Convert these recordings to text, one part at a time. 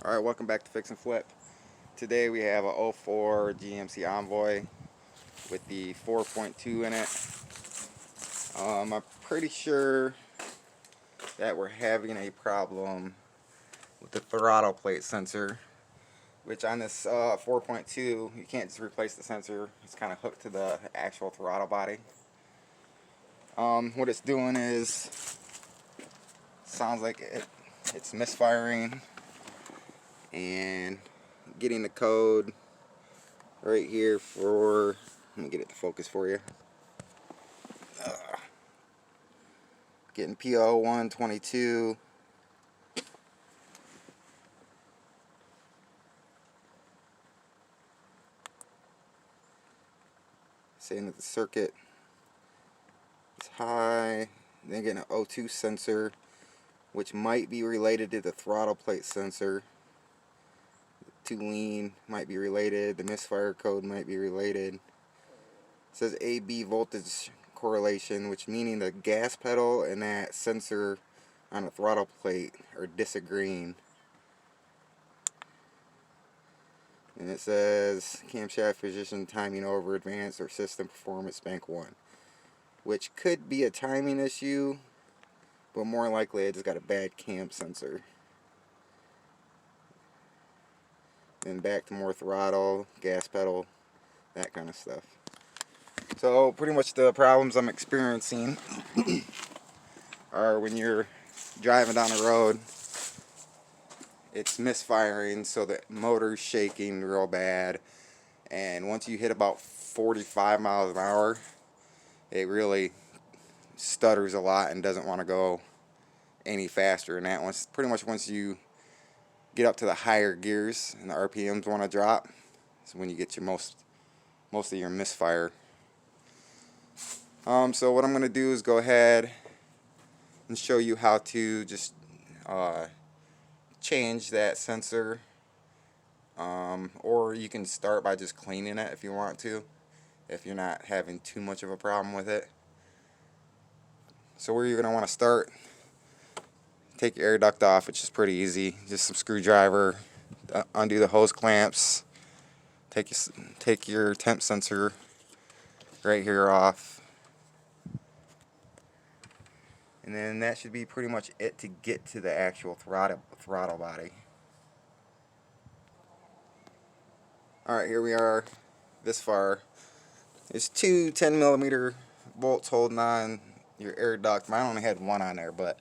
Alright, welcome back to Fix and Flip. Today we have a '04 GMC Envoy with the 4.2 in it. I'm pretty sure that we're having a problem with the throttle plate sensor, which on this 4.2 you can't just replace the sensor. It's kind of hooked to the actual throttle body. What it's doing is, sounds like it's misfiring and getting the code right here for, let me get it to focus for you. Getting PO 122. Saying that the circuit is high. Then getting an O2 sensor, which might be related to the throttle plate sensor. Too lean might be related. The misfire code might be related. It says AB voltage correlation, which meaning the gas pedal and that sensor on the throttle plate are disagreeing. And it says camshaft position timing over advanced or system performance bank 1, which could be a timing issue, but more likely I just got a bad cam sensor. Then back to more throttle, gas pedal, that kind of stuff. So pretty much the problems I'm experiencing are when you're driving down the road, it's misfiring, so the motor's shaking real bad, and once you hit about 45 miles an hour, it really stutters a lot and doesn't want to go any faster. And that once, pretty much once you get up to the higher gears and the RPMs want to drop, so when you get your most of your misfire. So what I'm going to do is go ahead and show you how to just change that sensor, or you can start by just cleaning it if you want to, if you're not having too much of a problem with it. So where you're going to want to start, take your air duct off, which is pretty easy. Just some screwdriver, undo the hose clamps, take your temp sensor right here off, and then that should be pretty much it to get to the actual throttle body. Alright, here we are this far. There's two 10mm bolts holding on your air duct. Mine only had one on there, but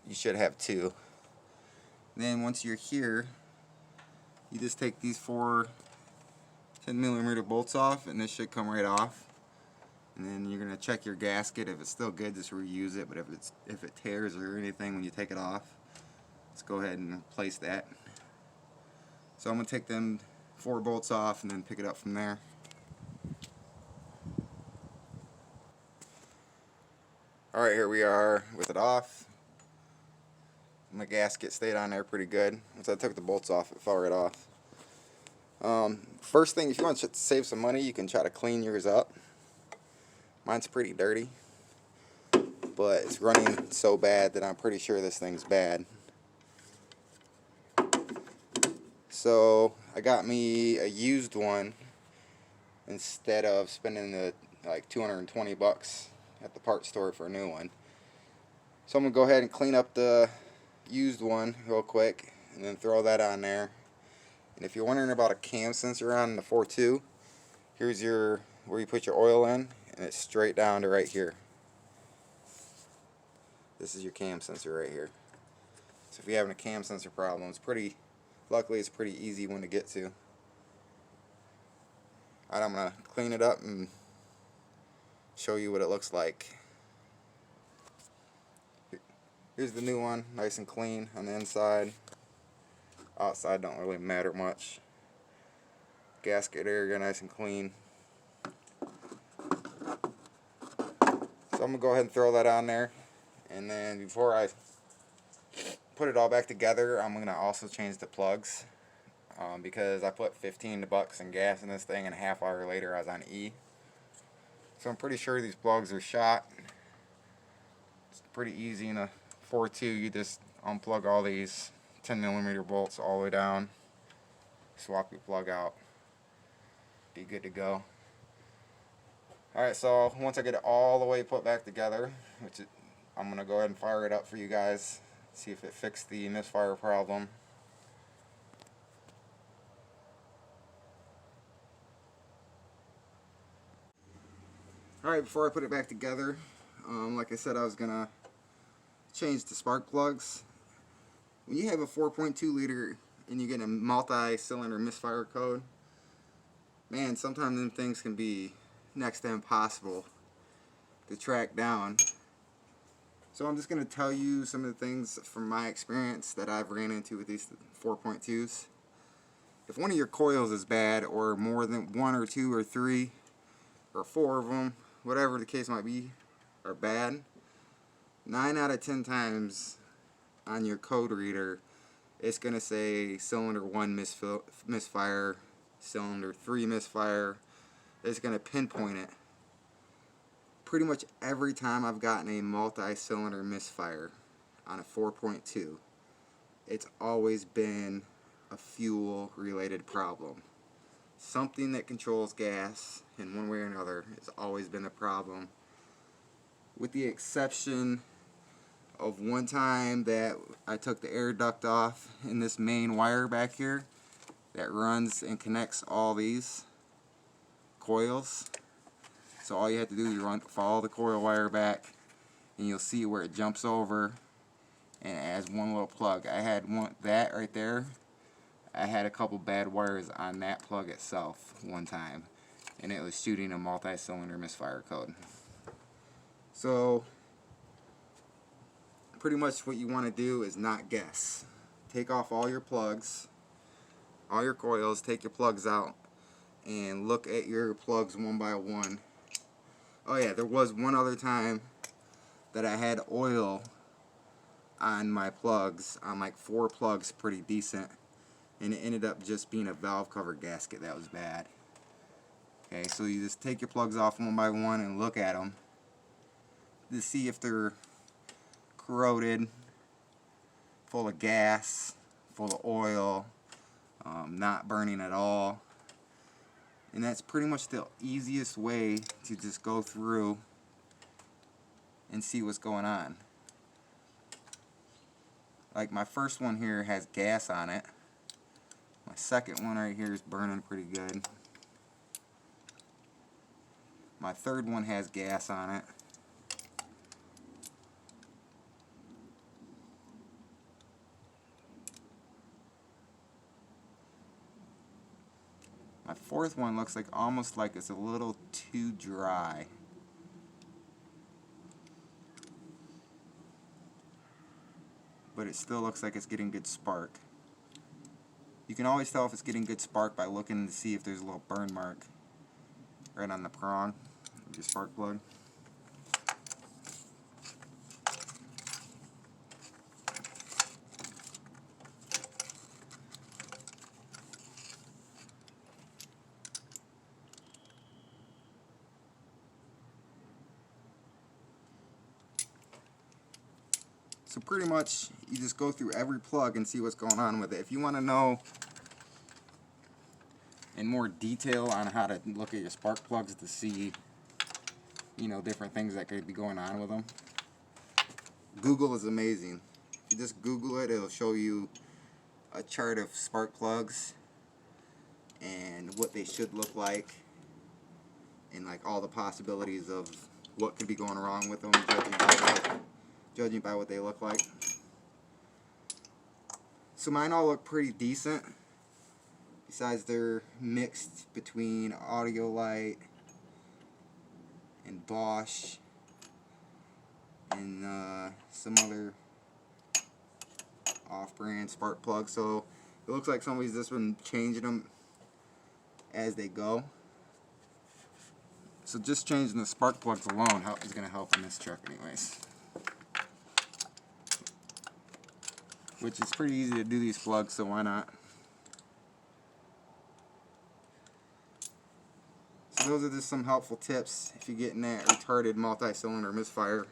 you should have two. Then once you're here, you just take these four 10mm bolts off, and this should come right off. And then you're gonna check your gasket. If it's still good, just reuse it. But if it tears or anything when you take it off, let's go ahead and replace that. So I'm gonna take them 4 bolts off and then pick it up from there. Alright, here we are with it off. My gasket stayed on there pretty good. Once I took the bolts off, it fell right off. First thing, if you want to save some money, you can try to clean yours up. Mine's pretty dirty, but it's running so bad that I'm pretty sure this thing's bad. So I got me a used one instead of spending the like 220 bucks at the parts store for a new one. So I'm gonna go ahead and clean up the used one real quick and then throw that on there. And if you're wondering about a cam sensor on the 4.2, here's your where you put your oil in, and it's straight down to right here. This is your cam sensor right here. So if you're having a cam sensor problem, luckily it's a pretty easy one to get to. Alright, I'm gonna clean it up and show you what it looks like. Here's the new one, nice and clean on the inside. Outside don't really matter much. Gasket area nice and clean. So I'm going to go ahead and throw that on there. And then before I put it all back together, I'm going to also change the plugs. Because I put 15 bucks in gas in this thing, and a half hour later I was on E. So I'm pretty sure these plugs are shot. It's pretty easy in a 4.2. You just unplug all these 10mm bolts all the way down. Swap your plug out. Be good to go. Alright, so once I get it all the way put back together, I'm going to go ahead and fire it up for you guys, see if it fixed the misfire problem. Alright, before I put it back together, like I said, I was going to change the spark plugs. When you have a 4.2 liter and you get a multi-cylinder misfire code, man, sometimes them things can be next to impossible to track down. So I'm just going to tell you some of the things from my experience that I've ran into with these 4.2s. If one of your coils is bad, or more than one or two or three or four of them, whatever the case might be, are bad, 9 out of 10 times on your code reader it's going to say cylinder 1 misfire, cylinder 3 misfire. It's going to pinpoint it. Pretty much every time I've gotten a multi-cylinder misfire on a 4.2, it's always been a fuel related problem. Something that controls gas in one way or another has always been a problem, with the exception of one time that I took the air duct off in this main wire back here that runs and connects all these coils. So all you have to do is follow the coil wire back, and you'll see where it jumps over and it has one little plug. I had that right there. I had a couple bad wires on that plug itself one time, and it was shooting a multi-cylinder misfire code. So pretty much what you want to do is not guess. Take off all your plugs, all your coils, take your plugs out, and look at your plugs one by one. Oh yeah, there was one other time that I had oil on my plugs, on like 4 plugs, pretty decent, and it ended up just being a valve cover gasket that was bad. Okay, so you just take your plugs off one by one and look at them to see if they're corroded, full of gas, full of oil, not burning at all. And that's pretty much the easiest way to just go through and see what's going on. Like my first one here has gas on it. My second one right here is burning pretty good. My third one has gas on it. My fourth one looks like almost like it's a little too dry. But it still looks like it's getting good spark. You can always tell if it's getting good spark by looking to see if there's a little burn mark right on the prong of your spark plug. So pretty much you just go through every plug and see what's going on with it. If you want to know in more detail on how to look at your spark plugs to see, you know, different things that could be going on with them, Google is amazing. If you just Google it, it'll show you a chart of spark plugs and what they should look like, and like all the possibilities of what could be going wrong with them, judging by what they look like. So mine all look pretty decent, besides they're mixed between Audiolite and Bosch and some other off-brand spark plugs. So it looks like somebody's just been changing them as they go. So just changing the spark plugs alone is going to help in this truck anyways. Which is pretty easy to do these plugs, so why not? So those are just some helpful tips if you're getting that retarded multi-cylinder misfire.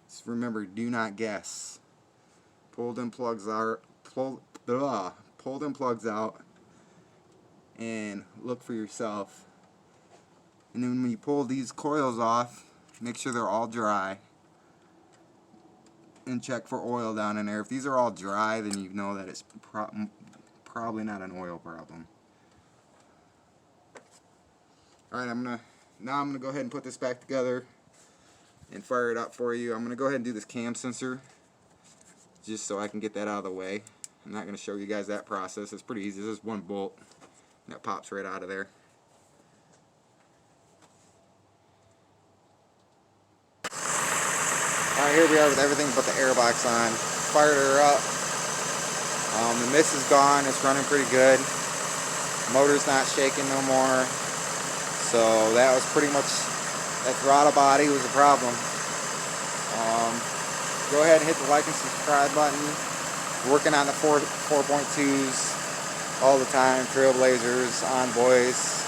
Just remember, do not guess. pulled in plugs out, and look for yourself. And then when you pull these coils off, make sure they're all dry, and check for oil down in there. If these are all dry, then you know that it's probably not an oil problem. Alright, now I'm gonna go ahead and put this back together and fire it up for you. I'm gonna go ahead and do this cam sensor just so I can get that out of the way. I'm not gonna show you guys that process. It's pretty easy. This is one bolt and it pops right out of there. Alright, here we are with everything but the airbox on. Fired her up. The mist is gone. It's running pretty good. Motor's not shaking no more. So that was pretty much, that throttle body was a problem. Go ahead and hit the like and subscribe button. Working on the 4.2s all the time. Trailblazers, Envoys.